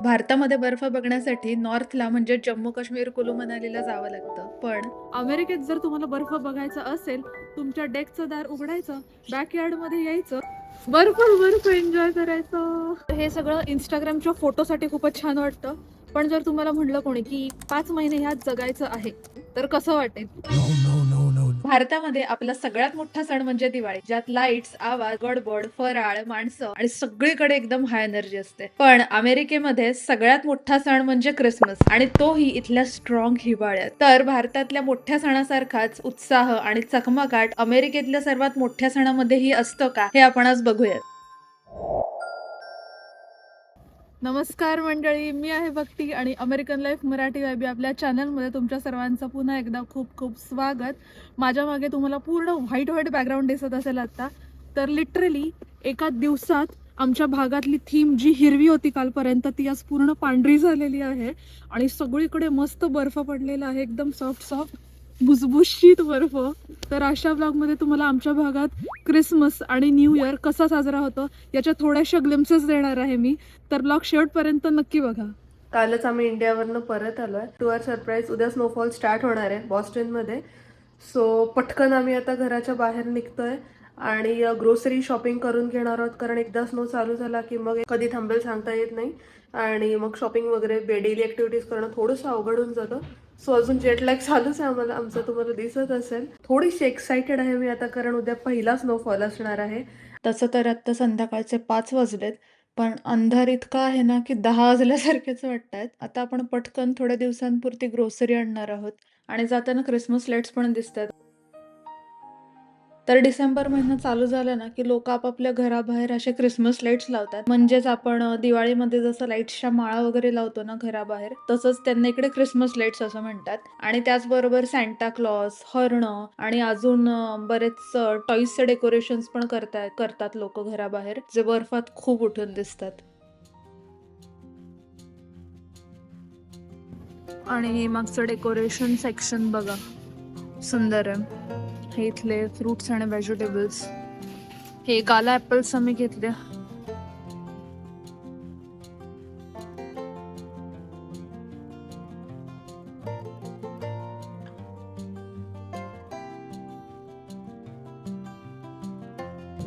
भारतामध्ये बर्फ बघण्यासाठी नॉर्थला म्हणजे जम्मू काश्मीर कुलू मनालीला जावं लागतं. पण अमेरिकेत जर तुम्हाला बर्फ बघायचा असेल, तुमच्या डेकचं दार उघडायचं, बॅकयार्ड मध्ये यायचं, बर्फ बर्फ एन्जॉय करायचं. हे सगळं इंस्टाग्रामच्या फोटोसाठी खूपच छान वाटतं. पण जर तुम्हाला म्हणलं कोणी की 5 महिने ह्यात जगायचं आहे, तर कसं वाटेल? भारतामध्ये आपला सगळ्यात मोठा सण म्हणजे दिवाळी, ज्यात लाईट्स, आवाज, गडबड, फराळ, माणसं आणि सगळीकडे एकदम हाय एनर्जी असते. पण अमेरिकेमध्ये सगळ्यात मोठा सण म्हणजे क्रिसमस, आणि तोही इथल्या स्ट्रॉंग हिवाळ्यात. तर भारतातल्या मोठ्या सणासारखाच उत्साह आणि चकमकाट अमेरिकेतल्या सर्वात मोठ्या सणामध्येही असतं का, हे आपण आज बघूयात. नमस्कार मंडळी, मी आहे भक्ती आणि अमेरिकन लाईफ मराठी वायबी आपल्या चॅनलमध्ये तुमच्या सर्वांचं पुन्हा एकदा खूप खूप स्वागत. माझ्या मागे तुम्हाला पूर्ण व्हाईट बॅकग्राऊंड दिसत असेल आता. तर लिटरली एका दिवसात आमच्या भागातली थीम जी हिरवी होती कालपर्यंत, ती आज पूर्ण पांढरी झालेली आहे आणि सगळीकडे मस्त बर्फ पडलेला आहे, एकदम सॉफ्ट सॉफ्ट भुसभुशीत बर्फ. तर अशा ब्लॉगमध्ये तुम्हाला आमच्या भागात क्रिसमस आणि न्यू इयर कसा साजरा होतो याच्या थोड्याशा ग्लिम्सेस देणार आहे मी. तर ब्लॉग शेवटपर्यंत नक्की बघा. कालच आम्ही इंडियावरनं परत आलोय. टू आवर सरप्राईज, उद्या स्नोफॉल स्टार्ट होणार आहे बॉस्टनमध्ये. सो पटकन आम्ही आता घराच्या बाहेर निघतोय आणि ग्रोसरी शॉपिंग करून घेणार आहोत, कारण एकदा स्नो चालू झाला की मग कधी थांबेल सांगता येत नाही. आणि मग शॉपिंग वगैरे डेली ॲक्टिव्हिटीज करणं थोडंसं अवघड होऊन जातं. सो अजून जेट लॅग चालूच आहे आम्हाला, आमचं तुम्हाला दिसत असेल. थोडीशी एक्सायटेड आहे मी आता, कारण उद्या पहिला स्नोफॉल असणार आहे. तसं तर आता संध्याकाळचे 5 वाजलेत, पण अंधार इतका आहे ना की 10 वाजल्यासारखेच वाटतायत. आता आपण पटकन थोड्या दिवसांपुरती ग्रोसरी आणणार आहोत आणि जाताना क्रिसमस लाईट्स पण दिसतात. तर डिसेंबर महिना चालू झाला ना की लोक आपापल्या घराबाहेर असे क्रिसमस लाईट्स लावतात. म्हणजेच आपण दिवाळीमध्ये जसं लाईट्सच्या माळा वगैरे लावतो ना घराबाहेर, तसंच त्यांना इकडे क्रिसमस लाईट्स असं म्हणतात. आणि त्याचबरोबर सॅन्टा क्लॉस, हरण आणि अजून बरेच टॉईजचे डेकोरेशन्स पण करतात लोक घराबाहेर, जे बर्फात खूप उठून दिसतात. आणि मागचं डेकोरेशन सेक्शन बघा, सुंदर आहे. हे इथले फ्रुट्स आणि व्हेजिटेबल्स. हे काला ऍपल्स आम्ही घेतले.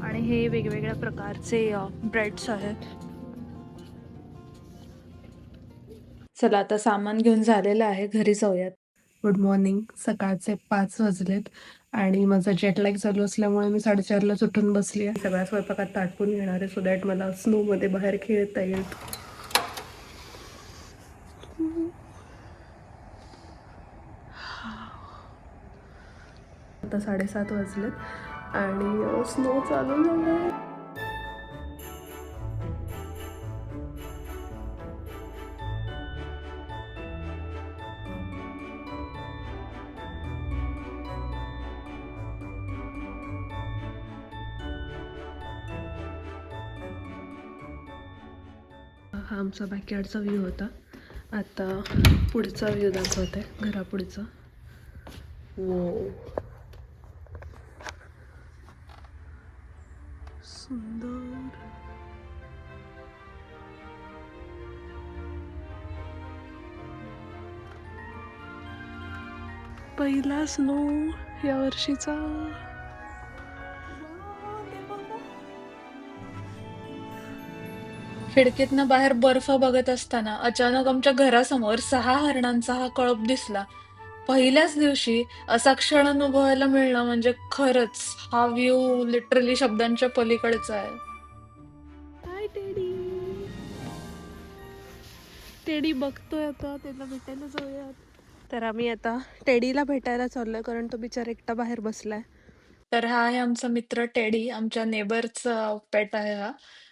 आणि हे वेगवेगळ्या प्रकारचे ब्रेड्स आहेत. चला आता सामान घेऊन झालेलं आहे, घरी जाऊयात. Good morning. सकाळचे 5 वाजलेत आणि माझा जेटलॅग चालू असल्यामुळे मी 4:30लाच उठून बसली आहे. सगळ्या स्वयंपाकात ताटपून घेणार आहे, सो दॅट मला स्नोमध्ये बाहेर खेळता येईल. आता 7:30 वाजलेत आणि स्नो चालू झालाय. हा आमचा बॅकयार्डचा व्ह्यू होता. आता पुढचा व्ह्यू दाखवते, घरापुढचा. वो सुंदर. पहिला स्नो या वर्षीचा. खिडकीतनं बाहेर बर्फ बघत असताना अचानक आमच्या घरासमोर 6 हरणांचा हा कळप दिसला. पहिल्याच दिवशी असा क्षण अनुभवायला मिळणं म्हणजे खरंच हा व्ह्यू लिटरली शब्दांच्या पलीकडचा आहे. हाय टेडी. टेडी बघतोय आता, त्याला भेटायला जाऊयात. तर आम्ही आता टेडीला भेटायला चाललोय, कारण तो बिचारा एकटा बाहेर बसलाय. तर हा आहे आमचा मित्र टेडी, आमच्या नेबरचा पेट आहे हा.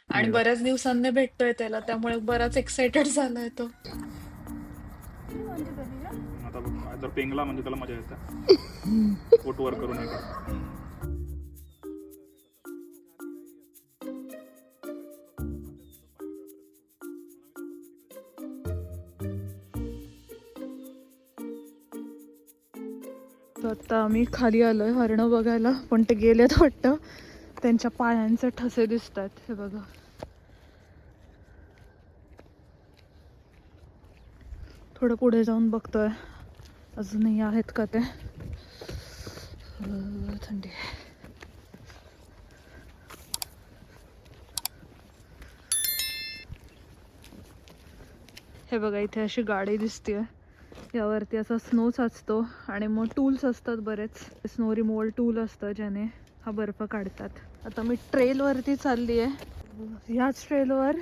आणि बऱ्याच दिवसांनी भेटतोय त्याला, त्यामुळे बराच एक्साइटेड झालाय तो. आता जर पेंगला म्हणजे त्याला मजा येते. फोटोवर करू नये. आता आम्ही खाली आलोय हरणं बघायला, पण ते गेलेत वाटतं. त्यांच्या पायांचे ठसे दिसतात हे बघा. थोडं पुढे जाऊन बघतोय अजूनही आहेत का ते. थंडी आहे. हे बघा इथे अशी गाडी दिसते, यावरती असा स्नो साचतो आणि मग टूल्स असतात बरेच. स्नो रिमूव्हल टूल असतं ज्याने हा बर्फ काढतात. आता मी ट्रेलवरती चालली आहे. ह्याच ट्रेलवर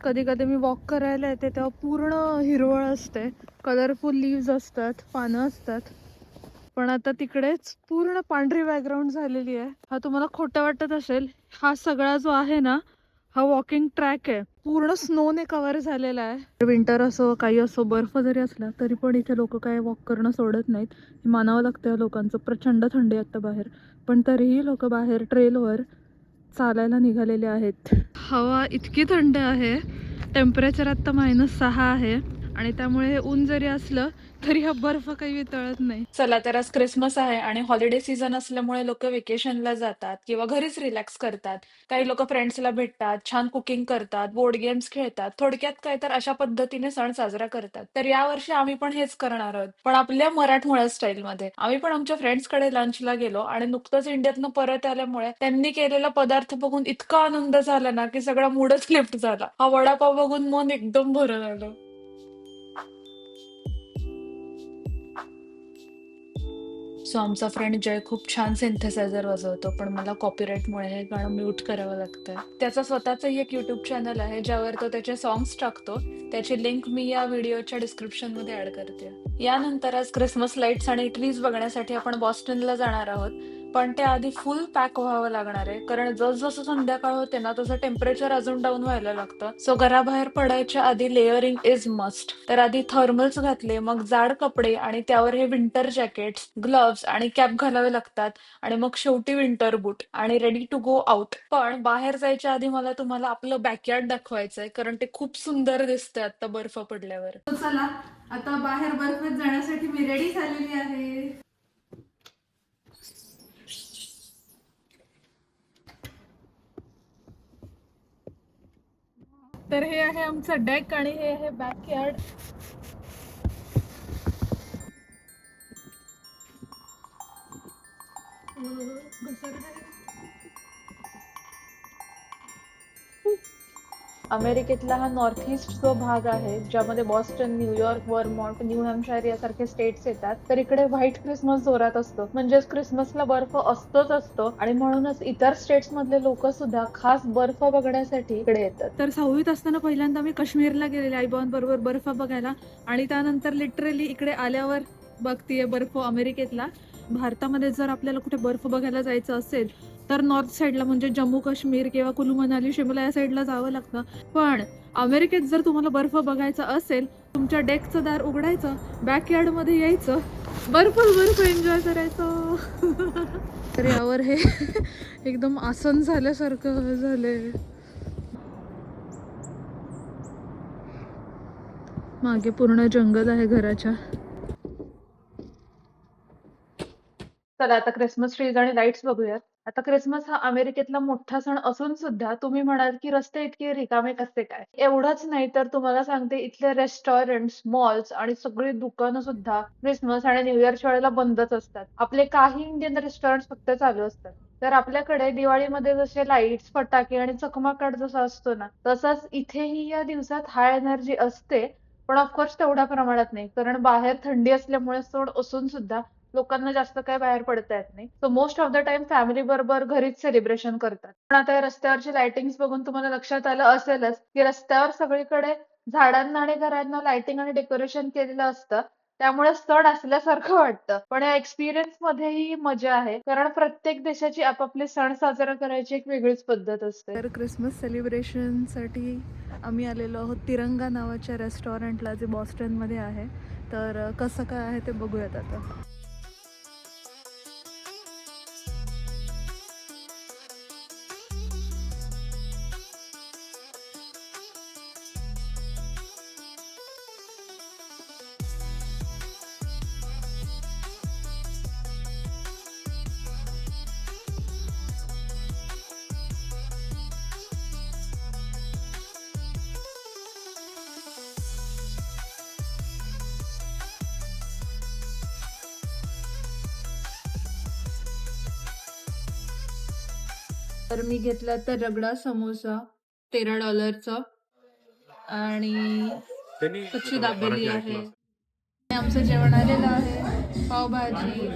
कधी कधी मी वॉक करायला येते तेव्हा पूर्ण हिरवळ असते, कलरफुल लीव्ज असतात, पानं असतात. पण आता तिकडेच पूर्ण पांढरी बॅकग्राऊंड झालेली आहे. हा तुम्हाला खोटं वाटत असेल, हा सगळा जो आहे ना हा वॉकिंग ट्रॅक आहे, पूर्ण स्नोने कव्हर झालेला आहे. विंटर असो काही असो, बर्फ जरी असला तरी पण इथे लोक काय वॉक करणं सोडत नाहीत. हे मानावं लागतं लोकांचं. प्रचंड थंडी आहे आता बाहेर, पण तरीही लोक बाहेर ट्रेलवर चालायला निघालेले आहेत. हवा इतकी थंड आहे, टेम्परेचर आत्ता -6 आहे आणि त्यामुळे हे ऊन जरी असलं तरी हा बर्फ काही वितळत नाही. चला तर आज क्रिसमस आहे आणि हॉलिडे सीझन असल्यामुळे लोक वेकेशनला जातात किंवा घरीच रिलॅक्स करतात. काही लोक फ्रेंड्सला भेटतात, छान कुकिंग करतात, बोर्ड गेम्स खेळतात. थोडक्यात काय तर अशा पद्धतीने सण साजरा करतात. तर यावर्षी आम्ही पण हेच करणार आहोत, पण आपल्या मराठमोळ्या स्टाईलमध्ये. आम्ही पण आमच्या फ्रेंड्सकडे लंचला गेलो आणि नुकतंच इंडियातनं परत आल्यामुळे त्यांनी केलेला पदार्थ बघून इतका आनंद झाला ना की सगळा मूडच लिफ्ट झाला. हा वडापाव बघून मन एकदम भरून आलं. सो आमचा फ्रेंड जय खूप छान सिंथेसायझर वाजवतो, पण मला कॉपीराईटमुळे हे गाणं म्यूट करावं लागतंय. त्याचा स्वतःचंही एक युट्यूब चॅनल आहे ज्यावर तो त्याचे सॉंग्स टाकतो. त्याची लिंक मी या व्हिडिओच्या डिस्क्रिप्शन मध्ये ऍड करते. यानंतर आज क्रिसमस लाईट्स आणि ट्रीज बघण्यासाठी आपण बॉस्टनला जाणार आहोत. पण ते आधी फुल पॅक व्हावं लागणार आहे, कारण जसजसं संध्याकाळ होते ना तसं टेम्परेचर अजून डाऊन व्हायला लागतं. सो घराबाहेर पडायच्या आधी लेअरिंग इज मस्ट. तर आधी थर्मल्स घातले, मग जाड कपडे आणि त्यावर हे विंटर जॅकेट्स, ग्लव्स आणि कॅप घालावे लागतात आणि मग शेवटी विंटर बूट आणि रेडी टू गो आउट. पण बाहेर जायच्या आधी मला तुम्हाला आपलं बॅकयार्ड दाखवायचंय, कारण ते खूप सुंदर दिसतंय आता बर्फ पडल्यावर. चला आता बाहेर बर्फात जाण्यासाठी मी रेडी झालेली आहे. तर हे आहे आमचं डेक आणि हे आहे बॅकयार्ड. अमेरिकेतला हा नॉर्थ ईस्ट जो भाग आहे, ज्यामध्ये बॉस्टन, न्यूयॉर्क, वर्मॉन्ट, न्यू हॅम्पशायर यासारखे स्टेट्स येतात, तर इकडे व्हाईट क्रिसमस जोरात असतो. म्हणजेच क्रिसमसला बर्फ असतोच असतो आणि म्हणूनच इतर स्टेट्स मधले लोक सुद्धा खास बर्फ बघण्यासाठी इकडे येतात. तर 6वीत असताना पहिल्यांदा मी काश्मीरला गेलेले आईबाबांबरोबर बर्फ बघायला, आणि त्यानंतर लिटरली इकडे आल्यावर बघतीये बर्फ अमेरिकेतला. भारतामध्ये जर आपल्याला कुठे बर्फ बघायला जायचं असेल तर नॉर्थ साईडला म्हणजे जम्मू काश्मीर किंवा कुलू मनाली शिमला या साईडला जावं लागतं. पण अमेरिकेत जर तुम्हाला बर्फ बघायचा असेल, तुमच्या डेकचं दार उघडायचं, बॅकयार्ड मध्ये यायचं, बर्फ एन्जॉय करायचं. तर यावर हे एकदम आसन झाल्यासारखं झालंय. मागे पूर्ण जंगल आहे घराच्या. चला आता क्रिसमस ट्रीज आणि लाईट्स बघूयात. आता क्रिसमस हा अमेरिकेतला मोठा सण असून सुद्धा तुम्ही म्हणाल की रस्ते इतके रिकामे कसे काय? एवढंच नाही तर तुम्हाला सांगते, इथले रेस्टॉरंट्स, मॉल्स आणि सगळी दुकानं सुद्धा क्रिसमस आणि न्यू इयरच्या वेळेला बंदच असतात. आपले काही इंडियन रेस्टॉरंट फक्त चालू असतात. तर आपल्याकडे दिवाळीमध्ये जसे लाईट्स, फटाके आणि चकमकाट जसा असतो ना, तसाच इथेही या दिवसात हाय एनर्जी असते. पण ऑफकोर्स तेवढ्या प्रमाणात नाही, कारण बाहेर थंडी असल्यामुळे सण असून सुद्धा लोकांना जास्त काय बाहेर पडता येत नाही. So most of the time family बरोबर घरीच सेलिब्रेशन करतात. पण आता या रस्त्यावरची लाइटिंग्स बघून तुम्हाला लक्षात आलं असेलच की रस्त्यावर सगळीकडे झाडांना आणि घरांना लाइटिंग आणि डेकोरेशन केलेलं असतं. त्यामुळे सण असल्यासारखं वाटतं. पण या एक्सपिरियन्स मध्येही मजा आहे, कारण प्रत्येक देशाची आपापले सण साजरा करायची एक वेगळीच पद्धत असते. तर क्रिसमस सेलिब्रेशनसाठी आम्ही आलेलो आहोत तिरंगा नावाच्या रेस्टॉरंटला, जे बॉस्टनमध्ये आहे. तर कसं काय आहे ते बघूयात आता. तर मी घेतला तर रगडा समोसा $13 आणि कच्ची दाबेली आहे. आणि आमचं जेवण आलेलं आहे, पावभाजी,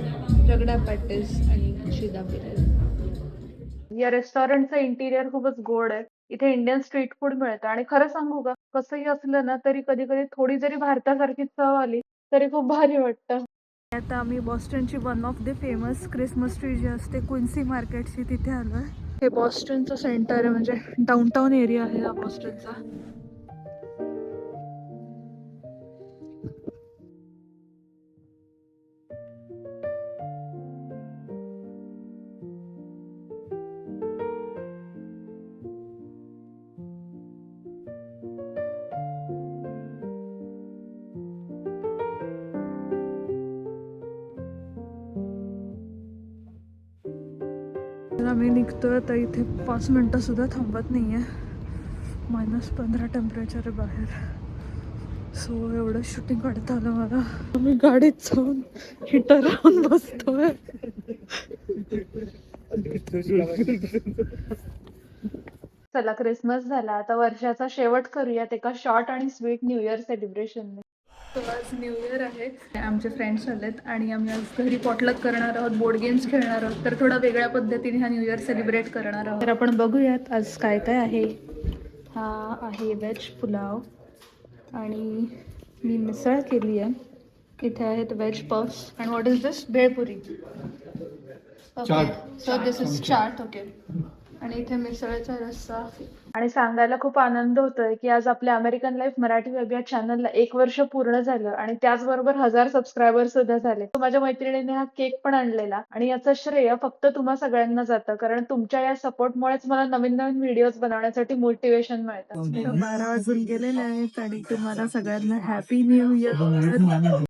रगडा पॅटीस आणि कच्ची दाबेली. या रेस्टॉरंटचं इंटिरियर खूपच गोड आहे. इथे इंडियन स्ट्रीट फूड मिळतं आणि खरं सांगू का, कसंही असलं ना तरी कधी कधी थोडी जरी भारतासारखी चव आली तरी खूप भारी वाटतं. आता आम्ही बॉस्टनची one of the famous Christmas tree जी असते क्विन्सी मार्केटची तिथे आलोय. हे बॉस्टनचं सेंटर आहे, म्हणजे डाऊनटाऊन एरिया आहे हा बॉस्टनचा. आम्ही निघतोय तर इथे 5 मिनिटं सुद्धा थांबत नाहीये. -15 टेम्परेचर आहे बाहेर. सो एवढं शूटिंग काढता आलं मला. मी गाडीत जाऊन हिटर लावून बसतोय. चला, क्रिसमस झाला, आता वर्षाचा शेवट करूयात एका शॉर्ट आणि स्वीट न्यू इयर सेलिब्रेशनने. तो आज न्यू इयर आहे. आमचे फ्रेंड्स आलेत आणि आम्ही आज घरी पॉटलक करणार आहोत, बोर्ड गेम्स खेळणार आहोत. तर थोडा वेगळ्या पद्धतीने हा न्यू इयर सेलिब्रेट करणार आहोत. तर आपण बघूयात आज काय काय आहे. हा आहे व्हेज पुलाव आणि मी मिसळ केली आहे. इथे आहेत veg puffs and what is this, bhelpuri. Okay, so this is chaat. Okay. आणि इथे मिसळचा रस्सा. आणि सांगायला खूप आनंद होतोय की आज आपल्या अमेरिकन लाईफ मराठी वेब या चॅनलला 1 वर्ष पूर्ण झालं आणि त्याचबरोबर 1000 सबस्क्रायबर सुद्धा झाले. माझ्या मैत्रिणीने हा केक पण आणलेला आणि याचं श्रेय फक्त तुम्हा सगळ्यांना जातं, कारण तुमच्या या सपोर्टमुळेच मला नवीन नवीन व्हिडिओज बनवण्यासाठी मोटिवेशन मिळतं. 12 वाजून गेलेले आहेत आणि तुम्हाला सगळ्यांना happy new year.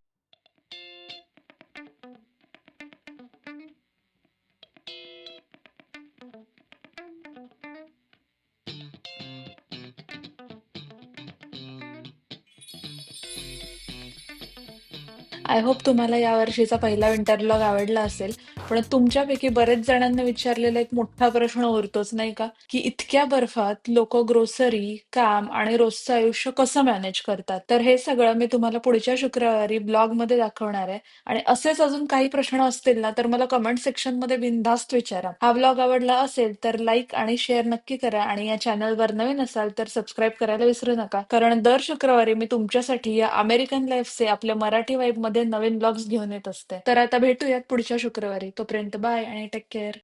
I hope तुम्हाला या वर्षीचा पहिला विंटर ब्लॉग आवडला असेल. पण तुमच्यापैकी बरेच जणांना विचारलेला एक मोठा प्रश्न उरतोच नाही का, की इतक्या बर्फात लोक ग्रोसरी, काम आणि रोजचं आयुष्य कसं मॅनेज करतात. तर हे सगळं मी तुम्हाला पुढच्या शुक्रवारी ब्लॉग मध्ये दाखवणार आहे. आणि असेच अजून काही प्रश्न असतील ना तर मला कमेंट सेक्शन मध्ये बिनधास्त विचारा. हा ब्लॉग आवडला असेल तर लाईक आणि शेअर नक्की करा आणि या चॅनलवर नवीन असाल तर सबस्क्राईब करायला विसरू नका, कारण दर शुक्रवारी मी तुमच्यासाठी या अमेरिकन लाईफचे आपल्या मराठी वाईब मध्ये नवीन ब्लॉग्स घेऊन येत असते. तर आता भेटूयात पुढच्या शुक्रवारी. तोपर्यंत बाय आणि टेक केअर.